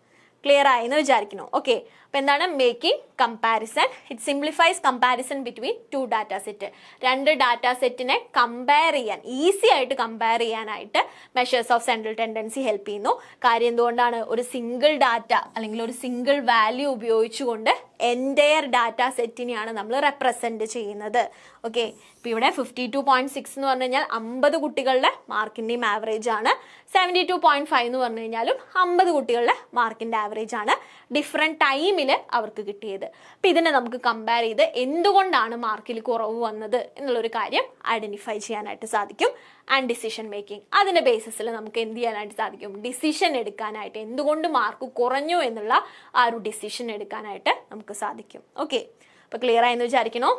ക്ലിയർ ആയി എന്ന് വിചാരിക്കുന്നു. ഓക്കെ, അപ്പോൾ എന്താണ് making comparison? It simplifies comparison between 2 data set. 2 data സെറ്റിനെ കമ്പയർ ചെയ്യാൻ ഈസി ആയിട്ട് കമ്പയർ ചെയ്യാനായിട്ട് measures of central tendency help ചെയ്യുന്നു. കാര്യം എന്തുകൊണ്ടാണ്? ഒരു സിംഗിൾ ഡാറ്റ അല്ലെങ്കിൽ ഒരു സിംഗിൾ വാല്യൂ ഉപയോഗിച്ചുകൊണ്ട് എൻറ്റയർ ഡാറ്റ സെറ്റിനെയാണ് നമ്മൾ റെപ്രസെൻറ്റ് ചെയ്യുന്നത്. ഓക്കെ, ഇപ്പോൾ ഇവിടെ 52.6 എന്ന് പറഞ്ഞു കഴിഞ്ഞാൽ 50 കുട്ടികളുടെ മാർക്കിൻ്റെയും ആവറേജ് ആണ്. 72.5 എന്ന് പറഞ്ഞു കഴിഞ്ഞാലും 50 കുട്ടികളുടെ മാർക്കിൻ്റെ ആവറേജ് ആണ്. ഡിഫറെൻറ്റ് ടൈമിൽ അവർക്ക് കിട്ടിയത്. അപ്പം ഇതിനെ നമുക്ക് കമ്പയർ ചെയ്ത് എന്തുകൊണ്ടാണ് മാർക്കിൽ കുറവ് വന്നത് എന്നുള്ളൊരു കാര്യം ഐഡൻറ്റിഫൈ ചെയ്യാനായിട്ട് സാധിക്കും. ആൻഡ് ഡിസിഷൻ മേക്കിംഗ്, അതിൻ്റെ ബേസിസിൽ നമുക്ക് എന്ത് ചെയ്യാനായിട്ട് സാധിക്കും? ഡിസിഷൻ എടുക്കാനായിട്ട്, എന്തുകൊണ്ട് മാർക്ക് കുറഞ്ഞു എന്നുള്ള ആ ഒരു ഡിസിഷൻ എടുക്കാനായിട്ട് നമുക്ക് സാധിക്കും. ഓക്കെ, അപ്പോൾ ക്ലിയർ ആയെന്ന് വിചാരിക്കണോ?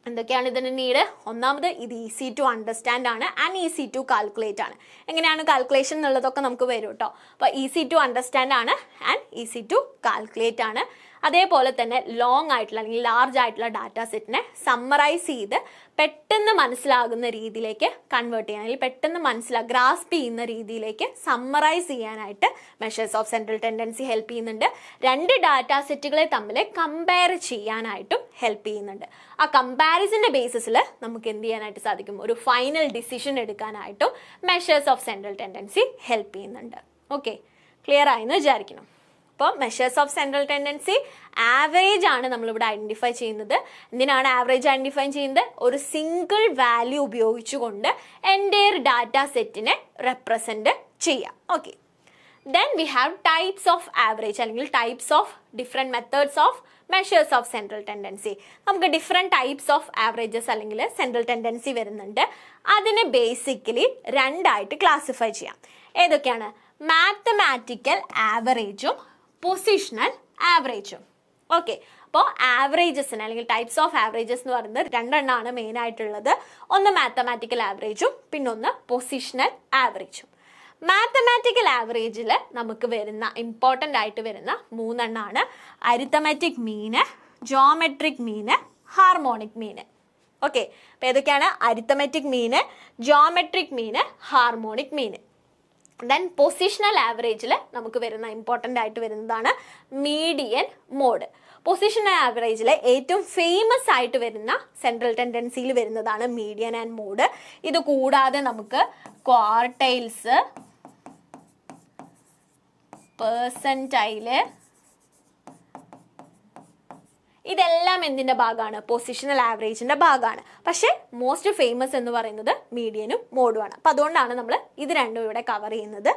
എന്തൊക്കെയാണ് ഇതിന് നീഡ്? ഒന്നാമത് ഇത് ഈസി ടു അണ്ടർസ്റ്റാൻഡ് ആണ് ആൻഡ് ഈസി ടു കാൽക്കുലേറ്റ് ആണ്. എങ്ങനെയാണ് കാൽക്കുലേഷൻ എന്നുള്ളതൊക്കെ നമുക്ക് വരും കേട്ടോ. അപ്പോൾ ഈസി ടു അണ്ടർസ്റ്റാൻഡ് ആണ് ആൻഡ് ഈസി ടു കാൽക്കുലേറ്റ് ആണ്. അതേപോലെ തന്നെ ലോങ് ആയിട്ടുള്ള അല്ലെങ്കിൽ ലാർജ് ആയിട്ടുള്ള ഡാറ്റ സെറ്റിനെ സമ്മറൈസ് ചെയ്ത് പെട്ടെന്ന് മനസ്സിലാകുന്ന രീതിയിലേക്ക് കൺവേർട്ട് ചെയ്യാൻ അല്ലെങ്കിൽ പെട്ടെന്ന് ഗ്രാസ്പ് ചെയ്യുന്ന രീതിയിലേക്ക് സമ്മറൈസ് ചെയ്യാനായിട്ട് measures of central tendency help ചെയ്യുന്നുണ്ട്. 2 ഡാറ്റ സെറ്റുകളെ തമ്മിൽ കമ്പയർ ചെയ്യാനായിട്ടും ഹെൽപ്പ് ചെയ്യുന്നുണ്ട്. ആ കമ്പാരിസന്റെ ബേസിസിൽ നമുക്ക് എന്ത് ചെയ്യാനായിട്ട് സാധിക്കും? ഒരു ഫൈനൽ ഡിസിഷൻ എടുക്കാനായിട്ടും measures of central tendency help ചെയ്യുന്നുണ്ട്. ഓക്കെ, ക്ലിയർ ആയെന്ന് വിചാരിക്കണം. അപ്പോൾ measures of central tendency average ആണ് നമ്മളിവിടെ ഐഡൻറ്റിഫൈ ചെയ്യുന്നത്. എന്തിനാണ് ആവറേജ് ഐഡൻറ്റിഫൈ ചെയ്യുന്നത്? ഒരു സിംഗിൾ വാല്യൂ ഉപയോഗിച്ചുകൊണ്ട് എൻറ്റയർ ഡാറ്റ സെറ്റിനെ റെപ്രസെൻറ്റ് ചെയ്യാം. Okay, then we have types of average അല്ലെങ്കിൽ types of different methods of measures of central tendency. നമുക്ക് ഡിഫറെൻറ്റ് ടൈപ്സ് ഓഫ് ആവറേജസ് അല്ലെങ്കിൽ സെൻട്രൽ ടെൻഡൻസി വരുന്നുണ്ട്. അതിനെ ബേസിക്കലി 2 ആയിട്ട് ക്ലാസിഫൈ ചെയ്യാം. ഏതൊക്കെയാണ്? മാത്തമാറ്റിക്കൽ ആവറേജും പൊസിഷണൽ ആവറേജും. ഓക്കെ, അപ്പോൾ ആവറേജസിന് അല്ലെങ്കിൽ ടൈപ്സ് ഓഫ് ആവറേജസ് എന്ന് പറയുന്നത് രണ്ടെണ്ണമാണ് മെയിൻ ആയിട്ടുള്ളത്. ഒന്ന് മാത്തമാറ്റിക്കൽ ആവറേജും പിന്നൊന്ന് പൊസിഷണൽ ആവറേജും. മാത്തമാറ്റിക്കൽ ആവറേജിൽ നമുക്ക് വരുന്ന ഇമ്പോർട്ടൻ്റ് ആയിട്ട് വരുന്ന മൂന്നെണ്ണമാണ് അരിത്തമെറ്റിക് മീന്, ജോമെട്രിക് മീന്, ഹാർമോണിക് മീന്. ഓക്കെ, അപ്പോൾ ഏതൊക്കെയാണ്? അരിത്തമെറ്റിക് മീന്, ജോമെട്രിക് മീന്, ഹാർമോണിക് മീന്. ദെൻ പൊസിഷണൽ ആവറേജിൽ നമുക്ക് വരുന്ന ഇമ്പോർട്ടൻ്റ് ആയിട്ട് വരുന്നതാണ് മീഡിയൻ മോഡ്. പൊസിഷണൽ ആവറേജിൽ ഏറ്റവും ഫേമസ് ആയിട്ട് വരുന്ന സെൻട്രൽ ടെൻഡൻസിയിൽ വരുന്നതാണ് മീഡിയൻ ആൻഡ് മോഡ്. ഇത് കൂടാതെ നമുക്ക് ക്വാർട്ടൈൽസ്, പെർസെൻറ്റൈല്, ഇതെല്ലാം എന്തിൻ്റെ ഭാഗമാണ്? പൊസിഷണൽ ആവറേജിൻ്റെ ഭാഗമാണ്. പക്ഷേ മോസ്റ്റ് ഫേമസ് എന്ന് പറയുന്നത് മീഡിയനും മോഡുമാണ്. അപ്പം അതുകൊണ്ടാണ് നമ്മൾ ഇത് രണ്ടും ഇവിടെ കവർ ചെയ്യുന്നത്.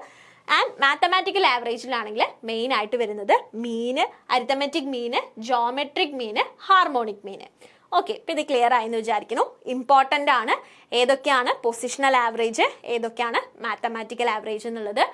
ആൻഡ് മാത്തമാറ്റിക്കൽ ആവറേജിലാണെങ്കിൽ മെയിൻ ആയിട്ട് വരുന്നത് മീന്, അരിത്തമെറ്റിക് മീന്, ജോമെട്രിക് മീന്, ഹാർമോണിക് മീന്. ഓക്കെ, ഇപ്പം ഇത് ക്ലിയർ ആയെന്ന് വിചാരിക്കുന്നു. ഇമ്പോർട്ടൻ്റ് ആണ് ഏതൊക്കെയാണ് പൊസിഷണൽ ആവറേജ്, ഏതൊക്കെയാണ് മാത്തമാറ്റിക്കൽ ആവറേജ് എന്നുള്ളത്.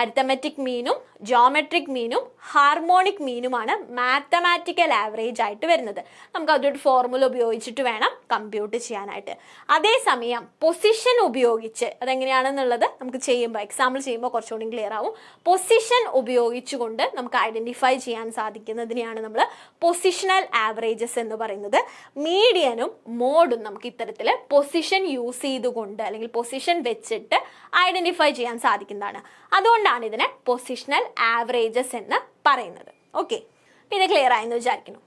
അരിത്തമെറ്റിക് മീനും ജോമെട്രിക് മീനും ഹാർമോണിക് മീനുമാണ് മാത്തമാറ്റിക്കൽ ആവറേജ് ആയിട്ട് വരുന്നത്. നമുക്ക് അതൊരു ഫോർമുല ഉപയോഗിച്ചിട്ട് വേണം കമ്പ്യൂട്ട് ചെയ്യാനായിട്ട്. അതേസമയം പൊസിഷൻ ഉപയോഗിച്ച് അതെങ്ങനെയാണെന്നുള്ളത് നമുക്ക് ചെയ്യുമ്പോൾ, എക്സാമ്പിൾ ചെയ്യുമ്പോൾ കുറച്ചുകൂടി ക്ലിയർ ആവും. പൊസിഷൻ ഉപയോഗിച്ചുകൊണ്ട് നമുക്ക് ഐഡൻറ്റിഫൈ ചെയ്യാൻ സാധിക്കുന്നതിനെയാണ് നമ്മൾ പൊസിഷണൽ ആവറേജസ് എന്ന് പറയുന്നത്. മീഡിയനും മോഡും നമുക്ക് ഇത്തരത്തിൽ പൊസിഷൻ യൂസ് ചെയ്തുകൊണ്ട് അല്ലെങ്കിൽ പൊസിഷൻ വെച്ചിട്ട് ഐഡൻറ്റിഫൈ ചെയ്യാൻ സാധിക്കുന്നതാണ്. അതുകൊണ്ടാണ് ഇതിനെ പൊസിഷണൽ ആവറേജസ് എന്ന് പറയുന്നത്. ഓക്കെ, ഇത് ക്ലിയർ ആയെന്ന് വിചാരിക്കുന്നു.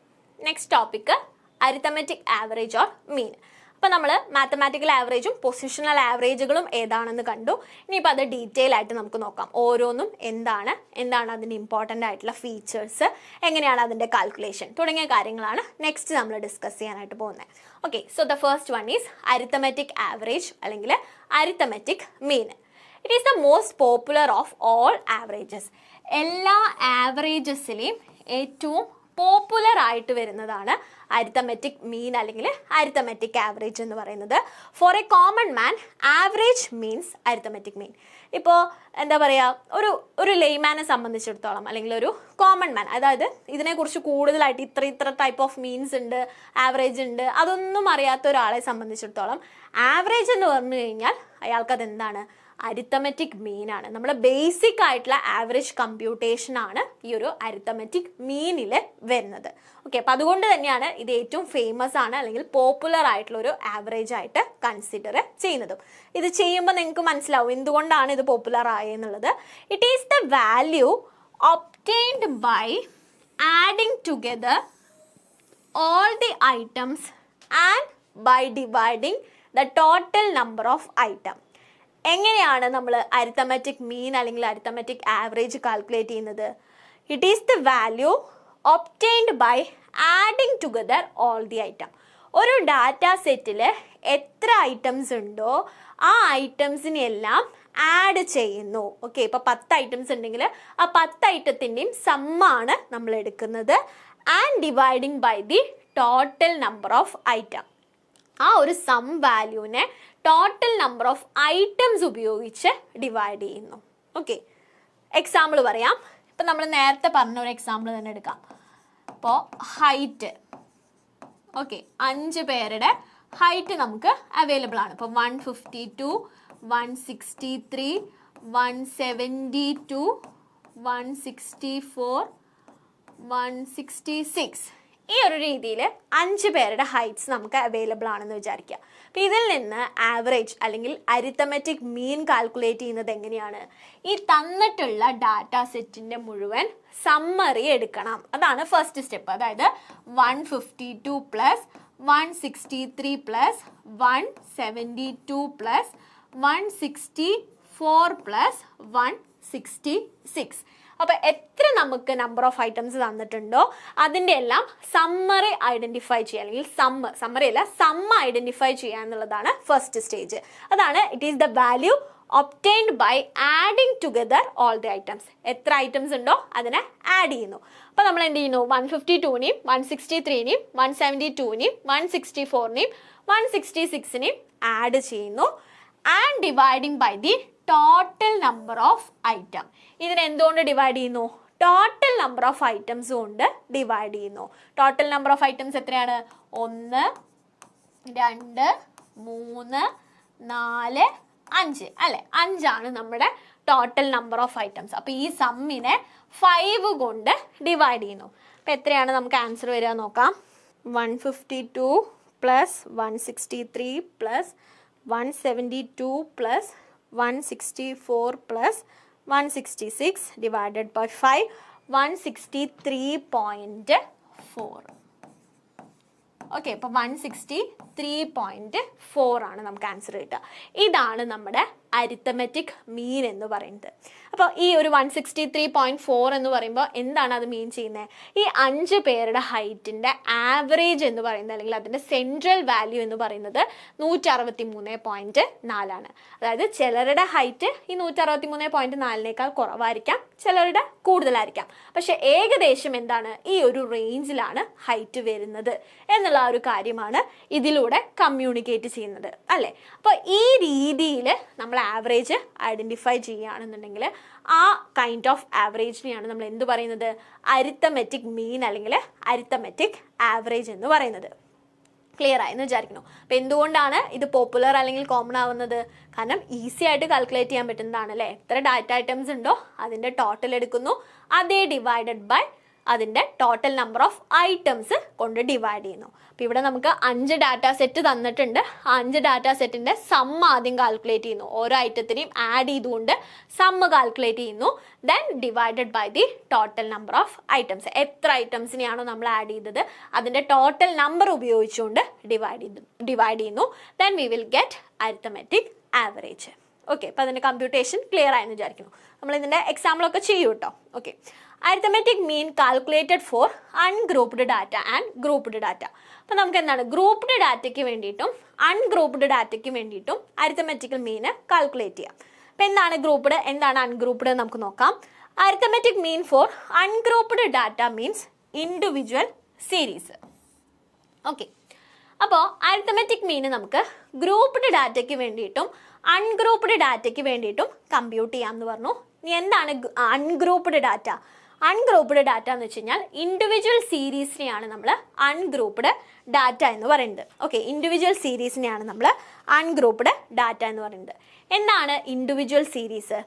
Next topic arithmetic average or മീൻ. അപ്പോൾ നമ്മൾ മാത്തമാറ്റിക്കൽ ആവറേജും പൊസിഷണൽ ആവറേജുകളും ഏതാണെന്ന് കണ്ടു. ഇനിയിപ്പോൾ അത് ഡീറ്റെയിൽ ആയിട്ട് നമുക്ക് നോക്കാം. ഓരോന്നും എന്താണ് അതിൻ്റെ ഇമ്പോർട്ടൻ്റ് ആയിട്ടുള്ള ഫീച്ചേഴ്സ്, എങ്ങനെയാണ് അതിൻ്റെ കാൽക്കുലേഷൻ തുടങ്ങിയ കാര്യങ്ങളാണ് നെക്സ്റ്റ് നമ്മൾ ഡിസ്കസ് ചെയ്യാനായിട്ട് പോകുന്നത്. Okay, so the first one is arithmetic average അല്ലെങ്കിൽ arithmetic mean. It is the most popular of all averages. എല്ലാ ആവറേജസിലെയും ഏറ്റവും പോപ്പുലർ ആയിട്ട് വരുന്നതാണ് അരിത്തമെറ്റിക് മീൻ അല്ലെങ്കിൽ അരിത്തമെറ്റിക് ആവറേജ് എന്ന് പറയുന്നത്. For a common man average means arithmetic mean. ഇപ്പോൾ എന്താ പറയുക, ഒരു ലെയ്മാനെ സംബന്ധിച്ചിടത്തോളം അല്ലെങ്കിൽ ഒരു കോമൺ മാൻ, അതായത് ഇതിനെക്കുറിച്ച് കൂടുതലായിട്ട് ഇത്ര ടൈപ്പ് ഓഫ് മീൻസ് ഉണ്ട്, ആവറേജ് ഉണ്ട്, അതൊന്നും അറിയാത്ത ഒരാളെ സംബന്ധിച്ചിടത്തോളം ആവറേജ് എന്ന് പറഞ്ഞു കഴിഞ്ഞാൽ അയാൾക്കതെന്താണ്? അരിത്തമെറ്റിക് മീൻ ആണ്. നമ്മുടെ ബേസിക് ആയിട്ടുള്ള ആവറേജ് കമ്പ്യൂട്ടേഷൻ ആണ് ഈ ഒരു അരിത്തമെറ്റിക് മീനിൽ വരുന്നത്. ഓക്കെ, അപ്പം അതുകൊണ്ട് തന്നെയാണ് ഇത് ഏറ്റവും ഫേമസ് ആണ് അല്ലെങ്കിൽ പോപ്പുലർ ആയിട്ടുള്ള ഒരു ആവറേജ് ആയിട്ട് കൺസിഡർ ചെയ്യുന്നതും. ഇത് ചെയ്യുമ്പോൾ നിങ്ങൾക്ക് മനസ്സിലാവും എന്തുകൊണ്ടാണ് ഇത് പോപ്പുലർ ആയെന്നുള്ളത്. It is the value obtained by adding together all the items and by dividing the total number of items. എങ്ങനെയാണ് നമ്മൾ അരിത്തമെറ്റിക് മീൻ അല്ലെങ്കിൽ അരിത്തമെറ്റിക് ആവറേജ് കാൽക്കുലേറ്റ് ചെയ്യുന്നത്? It is the value obtained by adding together all the item. ഒരു data സെറ്റിൽ എത്ര items ഉണ്ടോ ആ ഐറ്റംസിനെ എല്ലാം ആഡ് ചെയ്യുന്നു. ഓക്കെ, ഇപ്പോൾ 10 ഐറ്റംസ് ഉണ്ടെങ്കിൽ ആ 10 ഐറ്റത്തിൻ്റെയും സമ്മാണ് നമ്മൾ എടുക്കുന്നത്. And dividing by the total number of item. ആ ഒരു സം വാല്യൂവിനെ ടോട്ടൽ നമ്പർ ഓഫ് ഐറ്റംസ് ഉപയോഗിച്ച് ഡിവൈഡ് ചെയ്യുന്നു. ഓക്കെ, എക്സാമ്പിൾ പറയാം. ഇപ്പം നമ്മൾ നേരത്തെ പറഞ്ഞ ഒരു എക്സാമ്പിൾ തന്നെ എടുക്കാം. ഇപ്പോൾ ഹൈറ്റ്. ഓക്കെ, 5 പേരുടെ ഹൈറ്റ് നമുക്ക് അവൈലബിൾ ആണ്. ഇപ്പോൾ 152, 163, 172, 164, 166. ഈ ഒരു രീതിയിൽ 5 പേരുടെ ഹൈറ്റ്സ് നമുക്ക് അവൈലബിൾ ആണെന്ന് വിചാരിക്കുക. അപ്പോൾ ഇതിൽ നിന്ന് ആവറേജ് അല്ലെങ്കിൽ അരിത്തമെറ്റിക് മീൻ കാൽക്കുലേറ്റ് ചെയ്യുന്നത് എങ്ങനെയാണ്? ഈ തന്നിട്ടുള്ള ഡാറ്റ സെറ്റിൻ്റെ മുഴുവൻ സമ്മറി എടുക്കണം. അതാണ് ഫസ്റ്റ് സ്റ്റെപ്പ്. അതായത് 152 പ്ലസ് 163 പ്ലസ് 172 പ്ലസ് 164 പ്ലസ് 166. അപ്പോൾ എത്ര നമുക്ക് നമ്പർ ഓഫ് ഐറ്റംസ് തന്നിട്ടുണ്ടോ അതിൻ്റെ എല്ലാം സമ്മറി ഐഡൻറ്റിഫൈ ചെയ്യുക, അല്ലെങ്കിൽ സമ്മറി അല്ല സമ്മ ഐഡൻറ്റിഫൈ ചെയ്യുക എന്നുള്ളതാണ് ഫസ്റ്റ് സ്റ്റേജ്. അതാണ് it is the value obtained by adding together all the items. എത്ര ഐറ്റംസ് ഉണ്ടോ അതിനെ ആഡ് ചെയ്യുന്നു. അപ്പോൾ നമ്മൾ എന്ത് ചെയ്യുന്നു? 152നെയും 163നെയും 172നെയും 164നെയും 166നെയും ആഡ് ചെയ്യുന്നു. And dividing by the total number of item. ഇതിനെ എന്തുകൊണ്ട് ഡിവൈഡ് ചെയ്യുന്നു? ടോട്ടൽ നമ്പർ ഓഫ് ഐറ്റംസ് കൊണ്ട് ഡിവൈഡ് ചെയ്യുന്നു. ടോട്ടൽ നമ്പർ ഓഫ് ഐറ്റംസ് എത്രയാണ്? 1 2 3 4 5 അല്ലെ? 5 നമ്മുടെ ടോട്ടൽ നമ്പർ ഓഫ് ഐറ്റംസ്. അപ്പൊ ഈ സമ്മിനെ 5 കൊണ്ട് ഡിവൈഡ് ചെയ്യുന്നു. അപ്പൊ എത്രയാണ് നമുക്ക് ആൻസർ വരിക നോക്കാം. 152 plus 163 plus 172 plus 164 plus 166 divided by 5 163.4. Okay, അപ്പോൾ 163.4 ആണ് നമുക്ക് ആൻസർ കിട്ടുക. ഇതാണ് നമ്മുടെ അരിത്തമെറ്റിക് മീൻ എന്ന് പറയുന്നത്. അപ്പോൾ ഈ ഒരു 163.4 എന്ന് പറയുമ്പോൾ എന്താണ് അത് മീൻ ചെയ്യുന്നത്? ഈ 5 പേരുടെ ഹൈറ്റിൻ്റെ ആവറേജ് എന്ന് പറയുന്നത്, അല്ലെങ്കിൽ അതിൻ്റെ സെൻട്രൽ വാല്യൂ എന്ന് പറയുന്നത് 163.4 അതായത് ചിലരുടെ ഹൈറ്റ് ഈ 163.4 കുറവായിരിക്കാം, ചിലരുടെ കൂടുതലായിരിക്കാം. പക്ഷെ ഏകദേശം എന്താണ്, ഈ ഒരു റേഞ്ചിലാണ് ഹൈറ്റ് വരുന്നത് എന്നുള്ള ആ ഒരു കാര്യമാണ് ഇതിലൂടെ കമ്മ്യൂണിക്കേറ്റ് ചെയ്യുന്നത് അല്ലേ. അപ്പോൾ ഈ രീതിയിൽ നമ്മൾ ആവറേജ് ഐഡന്റിഫൈ ചെയ്യുകയാണെന്നുണ്ടെങ്കിൽ ആ കൈൻഡ് ഓഫ് ആവറേജിനെയാണ് നമ്മൾ എന്ത് പറയുന്നത്? അരിത്തമെറ്റിക് മീൻ അല്ലെങ്കിൽ അരിത്തമെറ്റിക് ആവറേജ് എന്ന് പറയുന്നത്. ക്ലിയർ ആയെന്ന് വിചാരിക്കുന്നു. അപ്പം എന്തുകൊണ്ടാണ് ഇത് പോപ്പുലർ അല്ലെങ്കിൽ കോമൺ ആവുന്നത്? കാരണം ഈസി ആയിട്ട് കാൽക്കുലേറ്റ് ചെയ്യാൻ പറ്റുന്നതാണ് അല്ലേ. എത്ര ഡാറ്റ ഐറ്റംസ് ഉണ്ടോ അതിൻ്റെ ടോട്ടൽ എടുക്കുന്നു, അതേ ഡിവൈഡഡ് ബൈ അതിൻ്റെ ടോട്ടൽ നമ്പർ ഓഫ് ഐറ്റംസ് കൊണ്ട് ഡിവൈഡ് ചെയ്യുന്നു. അപ്പോൾ ഇവിടെ നമുക്ക് 5 ഡാറ്റാ സെറ്റ് തന്നിട്ടുണ്ട്. ആ 5 ഡാറ്റാ സെറ്റിൻ്റെ സം ആദ്യം കാൽക്കുലേറ്റ് ചെയ്യുന്നു. ഓരോ ഐറ്റത്തിനെയും ആഡ് ചെയ്തുകൊണ്ട് സമ്മ് കാൽക്കുലേറ്റ് ചെയ്യുന്നു. Then divided by the total number of items. എത്ര ഐറ്റംസിനെയാണോ നമ്മൾ ആഡ് ചെയ്തത് അതിൻ്റെ ടോട്ടൽ നമ്പർ ഉപയോഗിച്ചുകൊണ്ട് ഡിവൈഡ് ചെയ്യുന്നു. Then we will get arithmetic average. Okay, അപ്പോൾ അതിൻ്റെ കമ്പ്യൂട്ടേഷൻ ക്ലിയർ ആയെന്ന് വിചാരിക്കുന്നു. നമ്മൾ ഇതിൻ്റെ എക്സാമ്പിളൊക്കെ ചെയ്യൂ കേട്ടോ. Okay, arithmetic mean calculated four ungrouped data and grouped data. അപ്പോൾ നമുക്ക് എന്താണ് ഗ്രൂപ്പ്ഡ് ഡാറ്റയ്ക്ക് വേണ്ടിയിട്ടും അൺഗ്രൂപ്പ്ഡ് ഡാറ്റയ്ക്ക് വേണ്ടിയിട്ടും അരിത്തമെറ്റിക്കൽ മീന് കാൽക്കുലേറ്റ് ചെയ്യാം. അപ്പോൾ എന്താണ് ഗ്രൂപ്പ്ഡ്, എന്താണ് അൺഗ്രൂപ്പ്ഡ് നമുക്ക് നോക്കാം. Arithmetic mean for ungrouped data means individual series. Okay, അപ്പോൾ അരിത്തമെറ്റിക് മീന് നമുക്ക് ഗ്രൂപ്പ്ഡ് ഡാറ്റയ്ക്ക് വേണ്ടിയിട്ടും അൺഗ്രൂപ്പ്ഡ് ഡാറ്റയ്ക്ക് വേണ്ടിയിട്ടും കമ്പ്യൂട്ട് ചെയ്യാമെന്ന് പറഞ്ഞു. ഇനി എന്താണ് അൺഗ്രൂപ്പ്ഡ് ഡാറ്റ? അൺഗ്രൂപ്പ്ഡ് ഡാറ്റ എന്ന് വെച്ച് കഴിഞ്ഞാൽ ഇൻഡിവിജ്വൽ സീരീസിനെയാണ് നമ്മൾ അൺഗ്രൂപ്പ്ഡ് ഡാറ്റ എന്ന് പറയുന്നത്. ഓക്കെ, ഇൻഡിവിജ്വൽ സീരീസിനെയാണ് നമ്മൾ അൺഗ്രൂപ്പ്ഡ് ഡാറ്റ എന്ന് പറയുന്നത്. എന്താണ് individual series?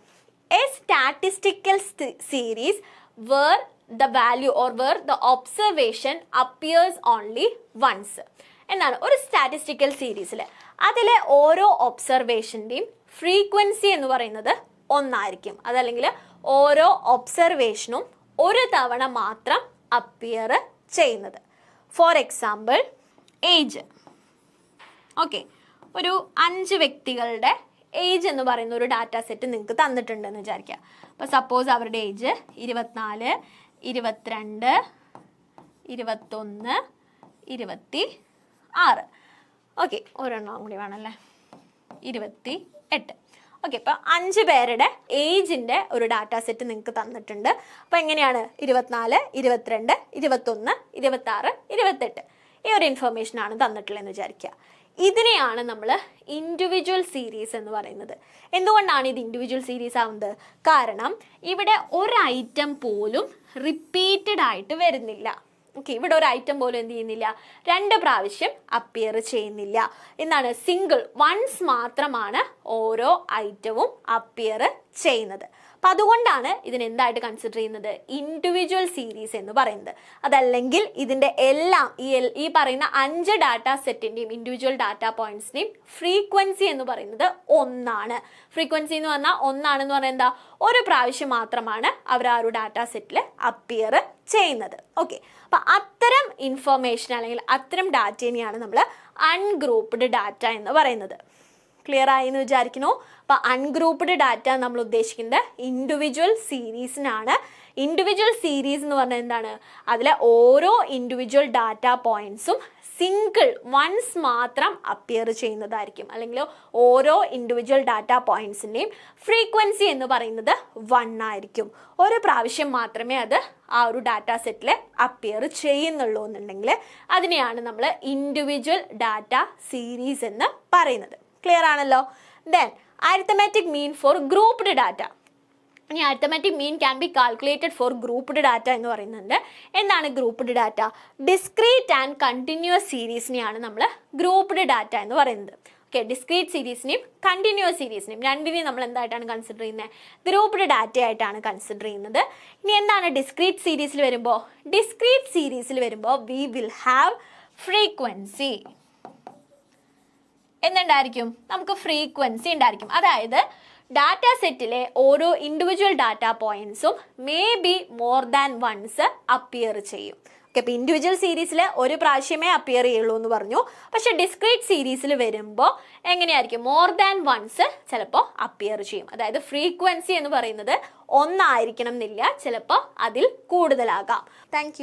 A statistical series where the value or where the observation appears only once. എന്നാണ് ഒരു സ്റ്റാറ്റിസ്റ്റിക്കൽ സീരീസിൽ അതിലെ ഓരോ ഒബ്സർവേഷൻ്റെയും ഫ്രീക്വൻസി എന്ന് പറയുന്നത് ഒന്നായിരിക്കും. അതല്ലെങ്കിൽ ഓരോ ഒബ്സർവേഷനും ഒരു തവണ മാത്രം അപ്പിയർ ചെയ്യുന്നത്. For example age. ഓക്കെ, ഒരു 5 വ്യക്തികളുടെ ഏജ് എന്ന് പറയുന്ന ഒരു ഡാറ്റ സെറ്റ് നിങ്ങൾക്ക് തന്നിട്ടുണ്ടെന്ന് വിചാരിക്കുക. അപ്പോൾ സപ്പോസ് അവരുടെ ഏജ് 24, 22, 21, 26. ഓക്കെ, ഒരെണ്ണം കൂടി വേണമല്ലേ, 28. ഓക്കെ, അപ്പോൾ 5 പേരുടെ ഏജിൻ്റെ ഒരു ഡാറ്റ സെറ്റ് നിങ്ങൾക്ക് തന്നിട്ടുണ്ട്. അപ്പോൾ എങ്ങനെയാണ് 24, 22, 21, 26, 28 ഈ ഒരു ഇൻഫർമേഷനാണ് തന്നിട്ടുള്ളതെന്ന് വിചാരിക്കുക. ഇതിനെയാണ് നമ്മൾ ഇൻഡിവിജ്വൽ സീരീസ് എന്ന് പറയുന്നത്. എന്തുകൊണ്ടാണ് ഇത് ഇൻഡിവിജ്വൽ സീരീസ് ആവുന്നത്? കാരണം ഇവിടെ ഒരു ഐറ്റം പോലും റിപ്പീറ്റഡ് ആയിട്ട് വരുന്നില്ല. ഓക്കെ, ഇവിടെ ഒരു ഐറ്റം പോലും എന്ത് ചെയ്യുന്നില്ല, 2 പ്രാവശ്യം അപ്പിയർ ചെയ്യുന്നില്ല. എന്താണ്, സിംഗിൾ വൺസ് മാത്രമാണ് ഓരോ ഐറ്റവും അപ്പിയർ ചെയ്യുന്നത്. അപ്പം അതുകൊണ്ടാണ് ഇതിന് എന്തായിട്ട് കൺസിഡർ ചെയ്യുന്നത്, ഇൻഡിവിജ്വൽ സീരീസ് എന്ന് പറയുന്നത്. അതല്ലെങ്കിൽ ഇതിൻ്റെ എല്ലാം ഈ പറയുന്ന 5 ഡാറ്റാ സെറ്റിൻ്റെയും ഇൻഡിവിജ്വൽ ഡാറ്റാ പോയിന്റ്സിൻ്റെയും ഫ്രീക്വൻസി എന്ന് പറയുന്നത് 1 ഫ്രീക്വൻസി എന്ന് പറഞ്ഞാൽ 1 എന്ന് പറഞ്ഞാൽ എന്താ, ഒരു പ്രാവശ്യം മാത്രമാണ് അവർ ആ ഒരു ഡാറ്റാ സെറ്റിൽ അപ്പിയർ ചെയ്യുന്നത്. ഓക്കെ, അപ്പം അത്തരം ഇൻഫർമേഷൻ അല്ലെങ്കിൽ അത്തരം ഡാറ്റേനെയാണ് നമ്മൾ അൺഗ്രൂപ്പ്ഡ് ഡാറ്റ എന്ന് പറയുന്നത്. ക്ലിയർ ആയി എന്ന് വിചാരിക്കുന്നു. അപ്പോൾ അൺഗ്രൂപ്പ്ഡ് ഡാറ്റ നമ്മൾ ഉദ്ദേശിക്കുന്നത് ഇൻഡിവിജ്വൽ സീരീസിനാണ്. ഇൻഡിവിജ്വൽ സീരീസ് എന്ന് പറഞ്ഞാൽ എന്താണ്, അതിലെ ഓരോ ഇൻഡിവിജ്വൽ ഡാറ്റ പോയിന്റ്സും സിംഗിൾ വൺസ് മാത്രം അപ്പിയർ ചെയ്യുന്നതായിരിക്കും. അല്ലെങ്കിൽ ഓരോ ഇൻഡിവിജ്വൽ ഡാറ്റ പോയിന്റ്സിൻ്റെയും ഫ്രീക്വൻസി എന്ന് പറയുന്നത് 1 ആയിരിക്കും. ഒരു പ്രാവശ്യം മാത്രമേ അത് ആ ഒരു ഡാറ്റ സെറ്റിൽ അപ്പിയർ ചെയ്യുന്നുള്ളൂ എന്നുണ്ടെങ്കിൽ അതിനെയാണ് നമ്മൾ ഇൻഡിവിജ്വൽ ഡാറ്റ സീരീസ് എന്ന് പറയുന്നത്. ക്ലിയർ ആണല്ലോ. Then arithmetic mean for grouped data. ഇനി arithmetic mean can be calculated for grouped data എന്ന് പറയുന്നുണ്ട്. എന്താണ് grouped data? Discrete and continuous സീരീസിനെയാണ് നമ്മൾ ഗ്രൂപ്പ്ഡ് ഡാറ്റ എന്ന് പറയുന്നത്. ഓക്കെ, ഡിസ്ക്രീറ്റ് സീരീസിനെയും കണ്ടിന്യൂസ് സീരീസിനെയും രണ്ടിനെയും നമ്മൾ എന്തായിട്ടാണ് കൺസിഡർ ചെയ്യുന്നത്? ഗ്രൂപ്പ്ഡ് ഡാറ്റ ആയിട്ടാണ് കൺസിഡർ ചെയ്യുന്നത്. ഇനി എന്താണ് ഡിസ്ക്രീറ്റ് സീരീസിൽ വരുമ്പോൾ? ഡിസ്ക്രീറ്റ് സീരീസിൽ വരുമ്പോൾ വി വിൽ ഹാവ് ഫ്രീക്വൻസി. എന്തുണ്ടായിരിക്കും? നമുക്ക് ഫ്രീക്വൻസി ഉണ്ടായിരിക്കും. അതായത് ഡാറ്റ സെറ്റിലെ ഓരോ individual data പോയിന്റ്സും may be more than once appear ചെയ്യും. ഓക്കെ, അപ്പോൾ ഇൻഡിവിജ്വൽ സീരീസിൽ ഒരു പ്രാവശ്യമേ അപ്പിയർ ചെയ്യുള്ളൂ എന്ന് പറഞ്ഞു. പക്ഷെ ഡിസ്ക്രീറ്റ് സീരീസിൽ വരുമ്പോൾ എങ്ങനെയായിരിക്കും? മോർ ദാൻ വൺസ് ചിലപ്പോൾ അപ്പിയർ ചെയ്യും. അതായത് ഫ്രീക്വൻസി എന്ന് പറയുന്നത് ഒന്നായിരിക്കണം എന്നില്ല, ചിലപ്പോൾ അതിൽ കൂടുതലാകാം. താങ്ക്